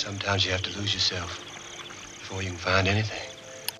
Sometimes you have to lose yourself before you can find anything.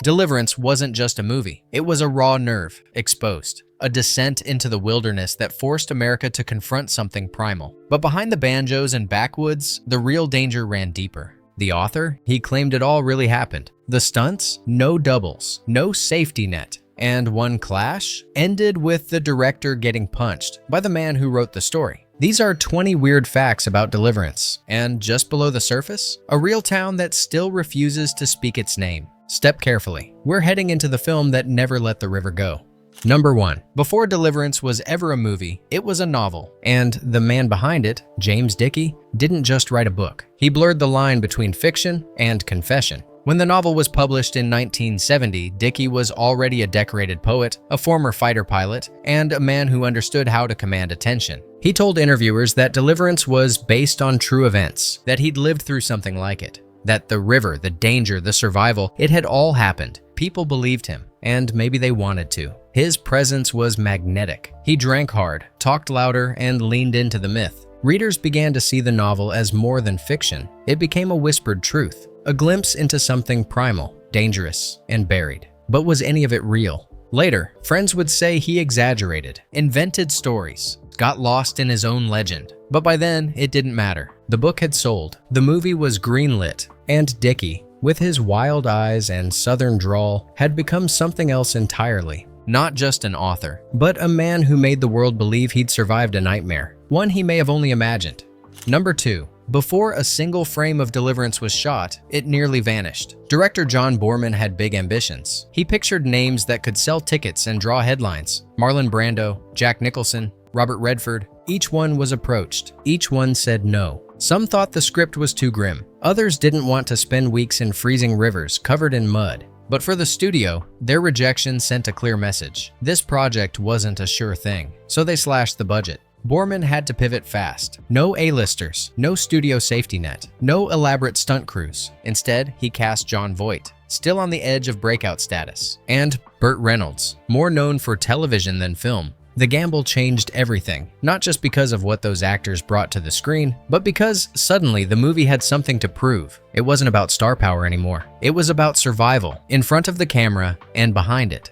Deliverance wasn't just a movie. It was a raw nerve, exposed. A descent into the wilderness that forced America to confront something primal. But behind the banjos and backwoods, the real danger ran deeper. The author? He claimed it all really happened. The stunts? No doubles, no safety net. And one clash ended with the director getting punched by the man who wrote the story. These are 20 weird facts about Deliverance. And just below the surface, a real town that still refuses to speak its name. Step carefully. We're heading into the film that never let the river go. Number 1. Before Deliverance was ever a movie, it was a novel. And the man behind it, James Dickey, didn't just write a book. He blurred the line between fiction and confession. When the novel was published in 1970, Dickey was already a decorated poet, a former fighter pilot, and a man who understood how to command attention. He told interviewers that Deliverance was based on true events, that he'd lived through something like it, that the river, the danger, the survival, it had all happened. People believed him, and maybe they wanted to. His presence was magnetic. He drank hard, talked louder, and leaned into the myth. Readers began to see the novel as more than fiction. It became a whispered truth, a glimpse into something primal, dangerous, and buried. But was any of it real? Later, friends would say he exaggerated, invented stories, got lost in his own legend. But by then, it didn't matter. The book had sold, the movie was greenlit, and Dickey, with his wild eyes and southern drawl, had become something else entirely. Not just an author, but a man who made the world believe he'd survived a nightmare, one he may have only imagined. Number 2. Before a single frame of Deliverance was shot, it nearly vanished. Director John Boorman had big ambitions. He pictured names that could sell tickets and draw headlines. Marlon Brando, Jack Nicholson, Robert Redford. Each one was approached. Each one said no. Some thought the script was too grim. Others didn't want to spend weeks in freezing rivers covered in mud. But for the studio, their rejection sent a clear message. This project wasn't a sure thing, so they slashed the budget. Boorman had to pivot fast. No A-listers, no studio safety net, no elaborate stunt crews. Instead, he cast Jon Voight, still on the edge of breakout status, and Burt Reynolds, more known for television than film. The gamble changed everything, not just because of what those actors brought to the screen, but because suddenly the movie had something to prove. It wasn't about star power anymore. It was about survival, in front of the camera and behind it.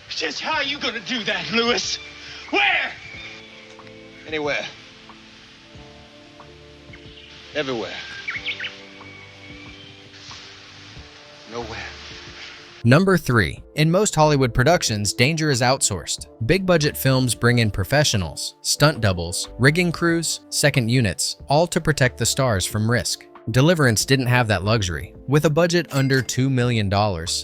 Just how are you gonna do that, Lewis? Where? Anywhere. Everywhere. Nowhere. Number 3. In most Hollywood productions, danger is outsourced. Big-budget films bring in professionals, stunt doubles, rigging crews, second units, all to protect the stars from risk. Deliverance didn't have that luxury. With a budget under $2 million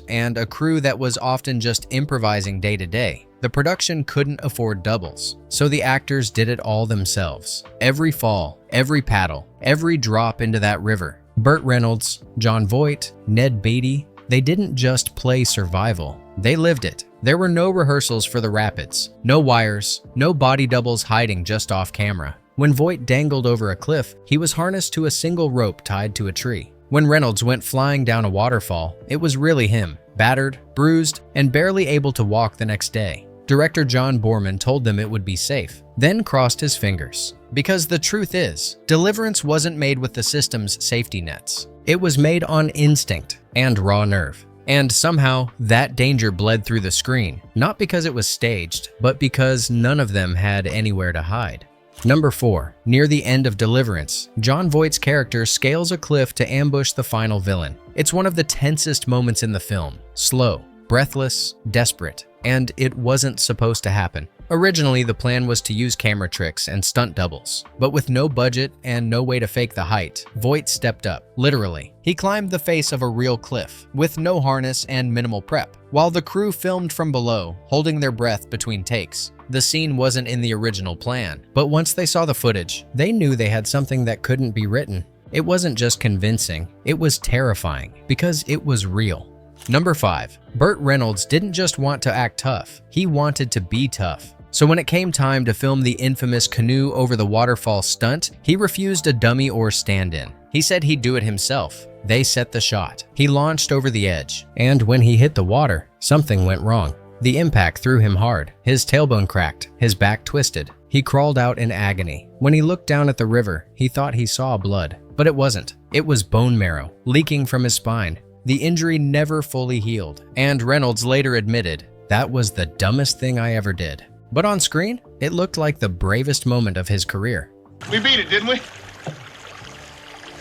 and a crew that was often just improvising day to day, the production couldn't afford doubles, so the actors did it all themselves. Every fall, every paddle, every drop into that river. Burt Reynolds, Jon Voight, Ned Beatty, they didn't just play survival, they lived it. There were no rehearsals for the rapids, no wires, no body doubles hiding just off camera. When Voight dangled over a cliff, he was harnessed to a single rope tied to a tree. When Reynolds went flying down a waterfall, it was really him, battered, bruised, and barely able to walk the next day. Director John Boorman told them it would be safe, then crossed his fingers. Because the truth is, Deliverance wasn't made with the system's safety nets. It was made on instinct and raw nerve. And somehow, that danger bled through the screen, not because it was staged, but because none of them had anywhere to hide. Number 4. Near the end of Deliverance, Jon Voight's character scales a cliff to ambush the final villain. It's one of the tensest moments in the film. Slow, breathless, desperate, and it wasn't supposed to happen. Originally, the plan was to use camera tricks and stunt doubles, but with no budget and no way to fake the height, Voight stepped up, literally. He climbed the face of a real cliff, with no harness and minimal prep, while the crew filmed from below, holding their breath between takes. The scene wasn't in the original plan, but once they saw the footage, they knew they had something that couldn't be written. It wasn't just convincing, it was terrifying, because it was real. Number 5. Burt Reynolds didn't just want to act tough, he wanted to be tough. So when it came time to film the infamous canoe over the waterfall stunt, he refused a dummy or stand-in. He said he'd do it himself. They set the shot. He launched over the edge, and when he hit the water, something went wrong. The impact threw him hard. His tailbone cracked, his back twisted. He crawled out in agony. When he looked down at the river, he thought he saw blood. But it wasn't. It was bone marrow, leaking from his spine. The injury never fully healed, and Reynolds later admitted, "That was the dumbest thing I ever did." But on screen, it looked like the bravest moment of his career. We beat it, didn't we?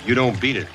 You don't beat it.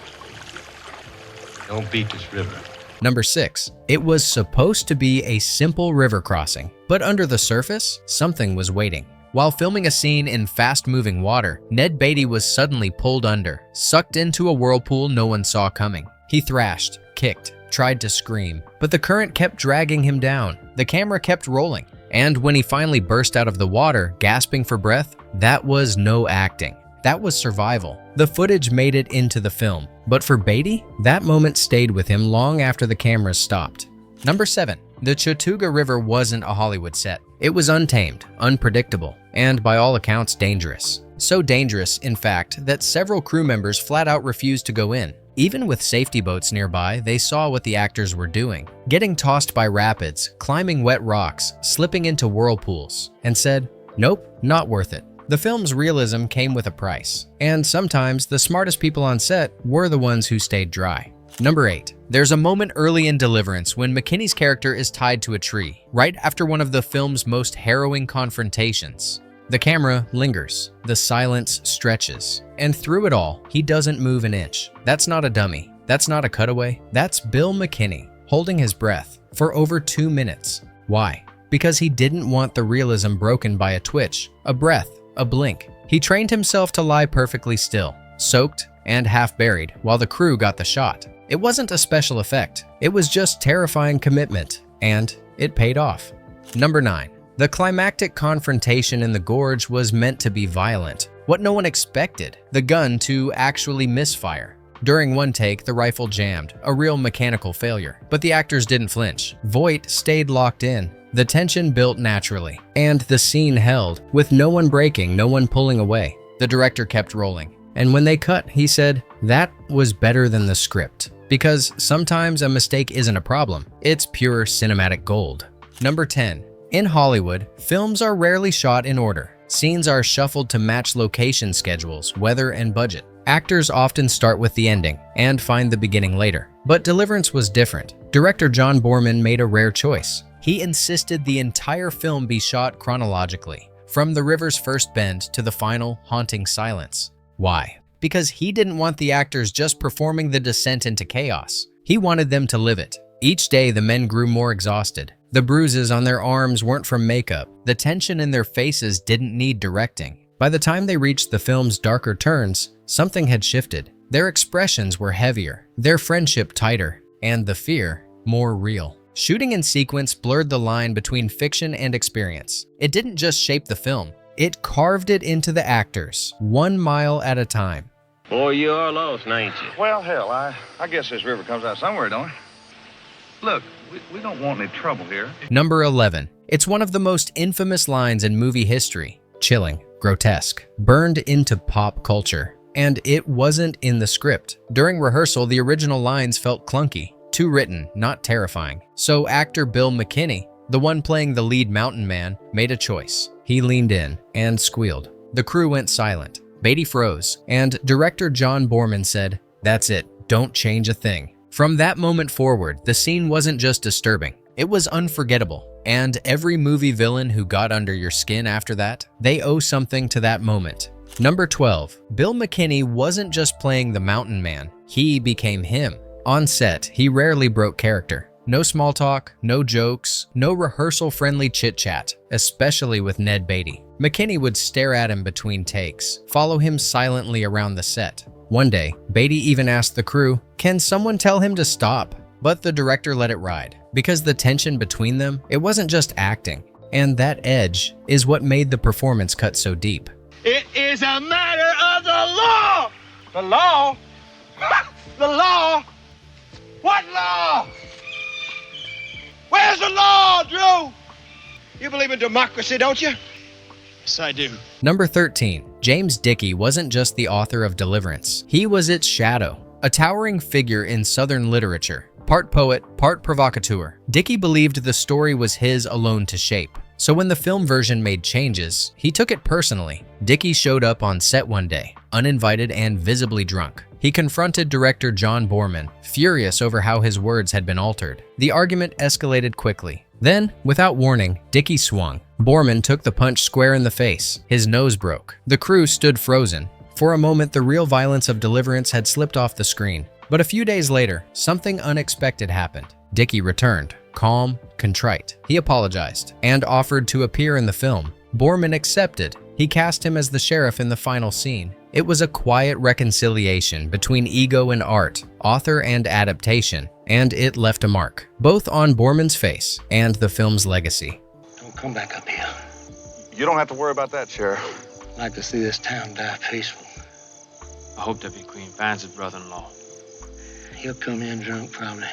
Don't beat this river. Number 6. It was supposed to be a simple river crossing, but under the surface, something was waiting. While filming a scene in fast-moving water, Ned Beatty was suddenly pulled under, sucked into a whirlpool no one saw coming. He thrashed, kicked, tried to scream, but the current kept dragging him down. The camera kept rolling, and when he finally burst out of the water, gasping for breath, that was no acting. That was survival. The footage made it into the film, but for Beatty, that moment stayed with him long after the cameras stopped. Number 7. The Chattooga River wasn't a Hollywood set. It was untamed, unpredictable, and by all accounts dangerous. So dangerous, in fact, that several crew members flat out refused to go in. Even with safety boats nearby, they saw what the actors were doing, getting tossed by rapids, climbing wet rocks, slipping into whirlpools, and said, "Nope, not worth it." The film's realism came with a price, and sometimes the smartest people on set were the ones who stayed dry. Number 8. There's a moment early in Deliverance when McKinney's character is tied to a tree, right after one of the film's most harrowing confrontations. The camera lingers, the silence stretches, and through it all, he doesn't move an inch. That's not a dummy. That's not a cutaway. That's Bill McKinney, holding his breath for over 2 minutes. Why? Because he didn't want the realism broken by a twitch, a breath, a blink. He trained himself to lie perfectly still, soaked and half buried, while the crew got the shot. It wasn't a special effect. It was just terrifying commitment, and it paid off. Number 9. The climactic confrontation in the gorge was meant to be violent. What no one expected, the gun to actually misfire. During one take, the rifle jammed, a real mechanical failure. But the actors didn't flinch. Voight stayed locked in. The tension built naturally, and the scene held, with no one breaking, no one pulling away. The director kept rolling. And when they cut, he said, "That was better than the script." Because sometimes a mistake isn't a problem. It's pure cinematic gold. Number 10. In Hollywood, films are rarely shot in order. Scenes are shuffled to match location schedules, weather, and budget. Actors often start with the ending and find the beginning later. But Deliverance was different. Director John Boorman made a rare choice. He insisted the entire film be shot chronologically, from the river's first bend to the final haunting silence. Why? Because he didn't want the actors just performing the descent into chaos. He wanted them to live it. Each day, the men grew more exhausted. The bruises on their arms weren't from makeup. The tension in their faces didn't need directing. By the time they reached the film's darker turns, something had shifted. Their expressions were heavier, their friendship tighter, and the fear more real. Shooting in sequence blurred the line between fiction and experience. It didn't just shape the film, it carved it into the actors, 1 mile at a time. Boy, you are lost, ain't you? Well, hell, I guess this river comes out somewhere, don't it? Look, we don't want any trouble here. Number 11. It's one of the most infamous lines in movie history. Chilling, grotesque, burned into pop culture. And it wasn't in the script. During rehearsal, the original lines felt clunky, too written, not terrifying. So actor Bill McKinney, the one playing the lead mountain man, made a choice. He leaned in and squealed. The crew went silent. Beatty froze, and director John Boorman said, "That's it, don't change a thing." From that moment forward, the scene wasn't just disturbing, it was unforgettable. And every movie villain who got under your skin after that, they owe something to that moment. Number 12. Bill McKinney wasn't just playing the mountain man, he became him. On set, he rarely broke character. No small talk, no jokes, no rehearsal-friendly chit-chat, especially with Ned Beatty. McKinney would stare at him between takes, follow him silently around the set. One day, Beatty even asked the crew, "Can someone tell him to stop?" But the director let it ride. Because the tension between them, it wasn't just acting. And that edge is what made the performance cut so deep. It is a matter of the law! The law? The law? What law? Where's the law, Drew? You believe in democracy, don't you? Yes, I do. Number 13. James Dickey wasn't just the author of Deliverance. He was its shadow, a towering figure in Southern literature. Part poet, part provocateur, Dickey believed the story was his alone to shape. So when the film version made changes, he took it personally. Dickie showed up on set one day, uninvited and visibly drunk. He confronted director John Boorman, furious over how his words had been altered. The argument escalated quickly. Then, without warning, Dickie swung. Boorman took the punch square in the face. His nose broke. The crew stood frozen. For a moment, the real violence of Deliverance had slipped off the screen. But a few days later, something unexpected happened. Dickie returned, calm, contrite. He apologized and offered to appear in the film. Boorman accepted. He cast him as the sheriff in the final scene. It was a quiet reconciliation between ego and art, author and adaptation, and it left a mark, both on Boorman's face and the film's legacy. Don't come back up here. You don't have to worry about that, Sheriff. I'd like to see this town die peaceful. I hope Deputy Queen finds his brother-in-law. He'll come in drunk, probably.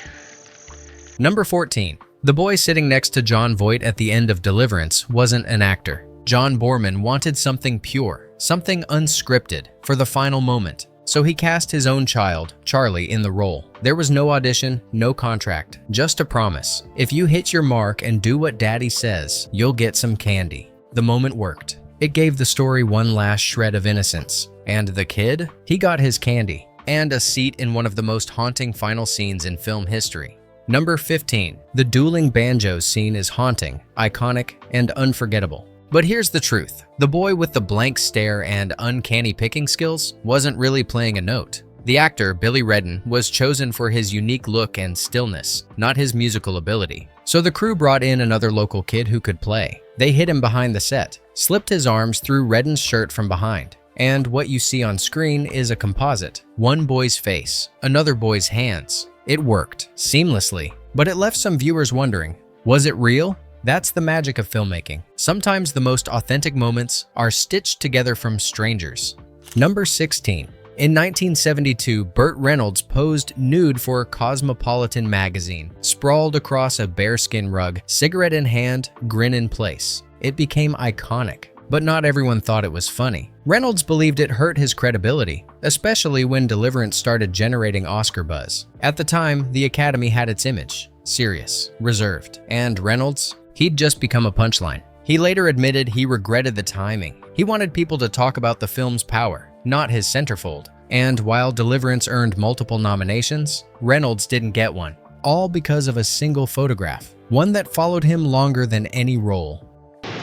Number 14. The boy sitting next to John Voight at the end of Deliverance wasn't an actor. John Boorman wanted something pure, something unscripted, for the final moment. So he cast his own child, Charlie, in the role. There was no audition, no contract, just a promise. If you hit your mark and do what Daddy says, you'll get some candy. The moment worked. It gave the story one last shred of innocence. And the kid? He got his candy, and a seat in one of the most haunting final scenes in film history. Number 15. The dueling banjos scene is haunting, iconic, and unforgettable. But here's the truth. The boy with the blank stare and uncanny picking skills wasn't really playing a note. The actor, Billy Redden, was chosen for his unique look and stillness, not his musical ability. So the crew brought in another local kid who could play. They hid him behind the set, slipped his arms through Redden's shirt from behind. And what you see on screen is a composite. One boy's face, another boy's hands. It worked, seamlessly, but it left some viewers wondering, was it real? That's the magic of filmmaking. Sometimes the most authentic moments are stitched together from strangers. Number 16. In 1972, Burt Reynolds posed nude for Cosmopolitan magazine, sprawled across a bearskin rug, cigarette in hand, grin in place. It became iconic. But not everyone thought it was funny. Reynolds believed it hurt his credibility, especially when Deliverance started generating Oscar buzz. At the time, the Academy had its image, serious, reserved, and Reynolds, he'd just become a punchline. He later admitted he regretted the timing. He wanted people to talk about the film's power, not his centerfold. And while Deliverance earned multiple nominations, Reynolds didn't get one, all because of a single photograph, one that followed him longer than any role.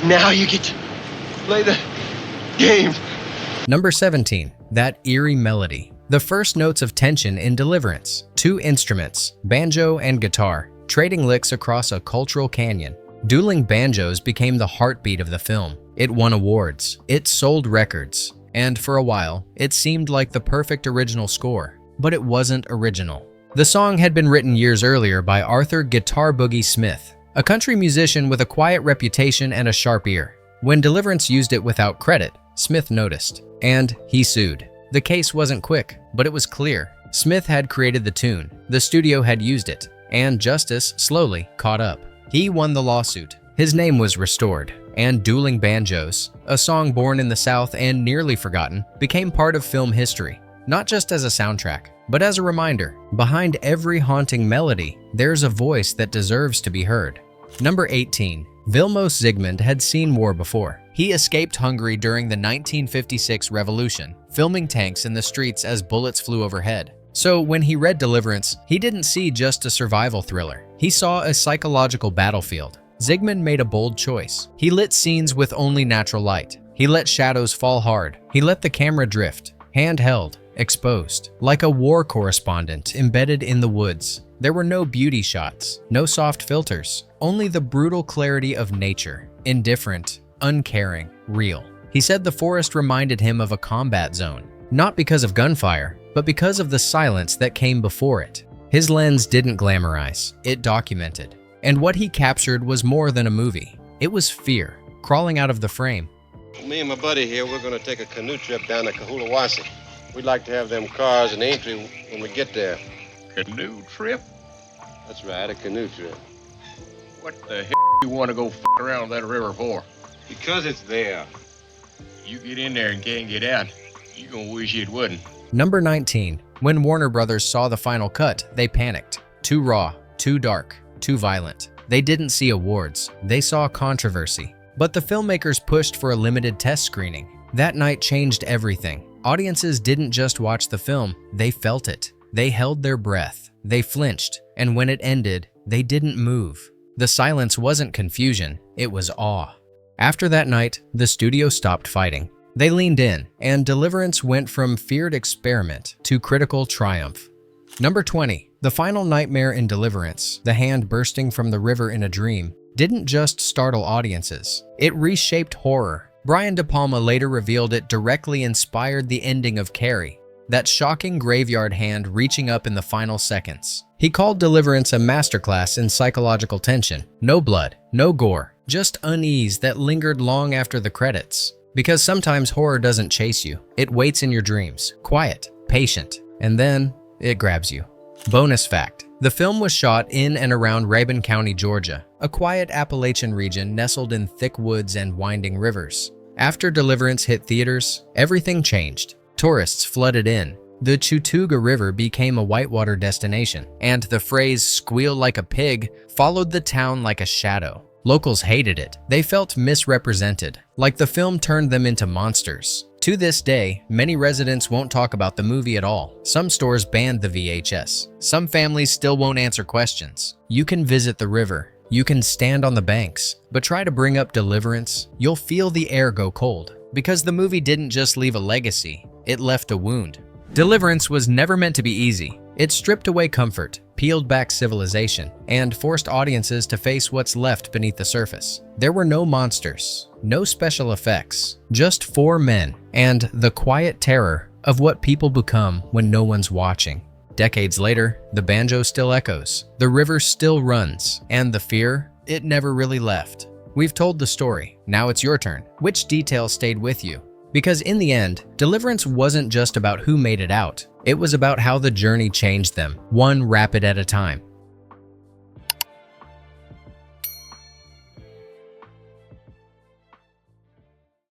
Now you get to play the game. Number 17. That eerie melody. The first notes of tension in Deliverance. Two instruments, banjo and guitar, trading licks across a cultural canyon. Dueling banjos became the heartbeat of the film. It won awards. It sold records. And for a while, it seemed like the perfect original score. But it wasn't original. The song had been written years earlier by Arthur Guitar Boogie Smith, a country musician with a quiet reputation and a sharp ear. When Deliverance used it without credit, Smith noticed, and he sued. The case wasn't quick, but it was clear. Smith had created the tune, the studio had used it, and justice slowly caught up. He won the lawsuit. His name was restored, and Dueling Banjos, a song born in the South and nearly forgotten, became part of film history, not just as a soundtrack, but as a reminder. Behind every haunting melody, there's a voice that deserves to be heard. Number 18. Vilmos Zsigmond had seen war before. He escaped Hungary during the 1956 revolution, filming tanks in the streets as bullets flew overhead. So when he read Deliverance, he didn't see just a survival thriller. He saw a psychological battlefield. Zsigmond made a bold choice. He lit scenes with only natural light. He let shadows fall hard. He let the camera drift, handheld, exposed, like a war correspondent embedded in the woods. There were no beauty shots, no soft filters, only the brutal clarity of nature, indifferent, uncaring, real. He said the forest reminded him of a combat zone, not because of gunfire, but because of the silence that came before it. His lens didn't glamorize, it documented. And what he captured was more than a movie. It was fear, crawling out of the frame. Me and my buddy here, we're going to take a canoe trip down to Kahulawasi. We'd like to have them cars in entry when we get there. Canoe trip? That's right, a canoe trip. What the hell you want to go around that river for? Because it's there. You get in there and can't get out, you gonna wish it wouldn't. Number 19. When Warner Brothers saw the final cut, they panicked. Too raw, too dark, too violent. They didn't see awards. They saw controversy. But the filmmakers pushed for a limited test screening. That night changed everything. Audiences didn't just watch the film, they felt it. They held their breath, they flinched, and when it ended, they didn't move. The silence wasn't confusion, it was awe. After that night, the studio stopped fighting. They leaned in, and Deliverance went from feared experiment to critical triumph. Number 20. The final nightmare in Deliverance, the hand bursting from the river in a dream, didn't just startle audiences. It reshaped horror. Brian De Palma later revealed it directly inspired the ending of Carrie, that shocking graveyard hand reaching up in the final seconds. He called Deliverance a masterclass in psychological tension. No blood, no gore, just unease that lingered long after the credits. Because sometimes horror doesn't chase you. It waits in your dreams, quiet, patient, and then it grabs you. Bonus fact: the film was shot in and around Rabun County, Georgia, a quiet Appalachian region nestled in thick woods and winding rivers. After Deliverance hit theaters, everything changed. Tourists flooded in. The Chattooga River became a whitewater destination, and the phrase "squeal like a pig" followed the town like a shadow. Locals hated it. They felt misrepresented, like the film turned them into monsters. To this day, many residents won't talk about the movie at all. Some stores banned the VHS. Some families still won't answer questions. You can visit the river. You can stand on the banks. But try to bring up Deliverance, you'll feel the air go cold. Because the movie didn't just leave a legacy, it left a wound. Deliverance was never meant to be easy. It stripped away comfort, peeled back civilization, and forced audiences to face what's left beneath the surface. There were no monsters, no special effects, just four men, and the quiet terror of what people become when no one's watching. Decades later, the banjo still echoes, the river still runs, and the fear, it never really left. We've told the story, now it's your turn. Which detail stayed with you? Because in the end, Deliverance wasn't just about who made it out. It was about how the journey changed them, one rapid at a time.